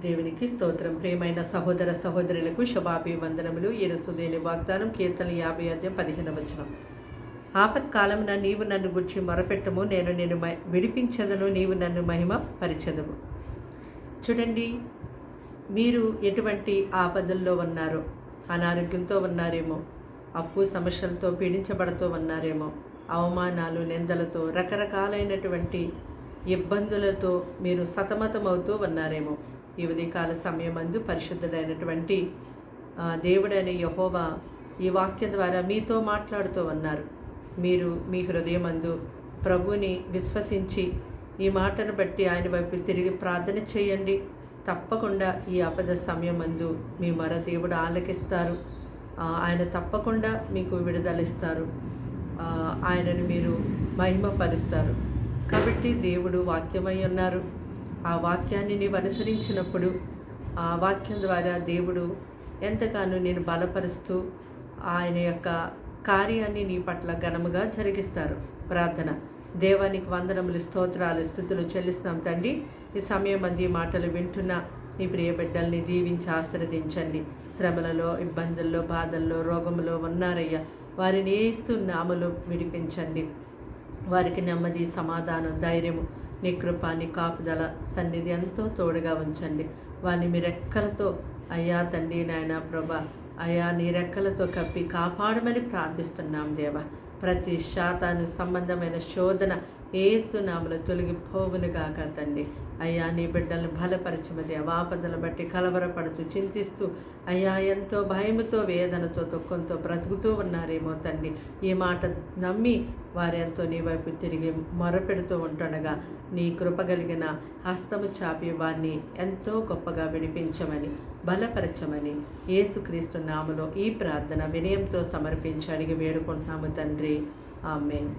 దేవునికి స్తోత్రం. ప్రియమైన సహోదర సహోదరులకు శుభాభివందనములు. యేసుదేని వాగ్దానం కీర్తన 50:15. ఆపత్కాలమున నీవు నన్ను గుర్చి మొరపెట్టము, నేను నిన్ను విడిపించదను, నీవు నన్ను మహిమ పరిచెదవు. చూడండి, మీరు ఎటువంటి ఆపదల్లో ఉన్నారో, అనారోగ్యంతో ఉన్నారేమో, అప్పు సమస్యలతో పీడించబడుతూ ఉన్నారేమో, అవమానాలు నిందలతో రకరకాలైనటువంటి ఇబ్బందులతో మీరు సతమతమవుతూ ఉన్నారేమో. ఈ ఉదయకాల సమయమందు పరిశుద్ధుడైనటువంటి దేవుడైన యెహోవా ఈ వాక్యం ద్వారా మీతో మాట్లాడుతూ ఉన్నారు. మీరు మీ హృదయమందు ప్రభుని విశ్వసించి ఈ మాటను బట్టి ఆయన వైపు తిరిగి ప్రార్థన చేయండి. తప్పకుండా ఈ ఆపద సమయమందు మీ మొర దేవుడు ఆలకిస్తారు. ఆయన తప్పకుండా మీకు విడుదలిస్తారు. ఆయనను మీరు మహిమపరుస్తారు. కాబట్టి దేవుడు వాక్యమై ఉన్నారు. ఆ వాక్యాన్ని నీవు అనుసరించినప్పుడు ఆ వాక్యం ద్వారా దేవుడు ఎంతగానో నేను బలపరుస్తూ ఆయన యొక్క కార్యాన్ని నీ పట్ల ఘనముగా జరిగిస్తారు. ప్రార్థన. దేవానికి వందనములు, స్తోత్రాలు, స్తుతులు చెల్లిస్తున్నాం తండ్రి. ఈ సమయం అంది మాటలు వింటున్న నీ ప్రియ బిడ్డల్ని దీవించి ఆశీర్వదించండి. శ్రమలలో, ఇబ్బందుల్లో, బాధల్లో, రోగములో ఉన్నారయ్యా, వారిని యేసు నామములో విడిపించండి. వారికి నెమ్మది, సమాధానం, ధైర్యము, నీ కృప, నీ కాపుదల, సన్నిధి ఎంతో తోడుగా ఉంచండి. వారిని మీ రెక్కలతో అయ్యా తండ్రి నాయన ప్రభా అయ్యా నీ రెక్కలతో కప్పి కాపాడమని ప్రార్థిస్తున్నాం దేవా. ప్రతి శాతాను సంబంధమైన శోధన యేసు నామములో తొలగిపోవునుగాక తండ్రి. అయ్యా నీ బిడ్డలను బలపరచమది. ఆపదలను బట్టి కలవరపడుతూ చింతిస్తూ అయ్యా ఎంతో భయముతో, వేదనతో, దుఃఖంతో బ్రతుకుతూ ఉన్నారేమో తండ్రి. ఈ మాట నమ్మి వారెంతో నీ వైపు తిరిగి మొరపెడుతూ ఉంటుండగా నీ కృప కలిగిన హస్తము చాపి వారిని ఎంతో గొప్పగా విడిపించమని, బలపరచమని యేసుక్రీస్తు నామములో ఈ ప్రార్థన వినయంతో సమర్పించి అడిగి వేడుకుంటున్నాము తండ్రి. ఆమేన్.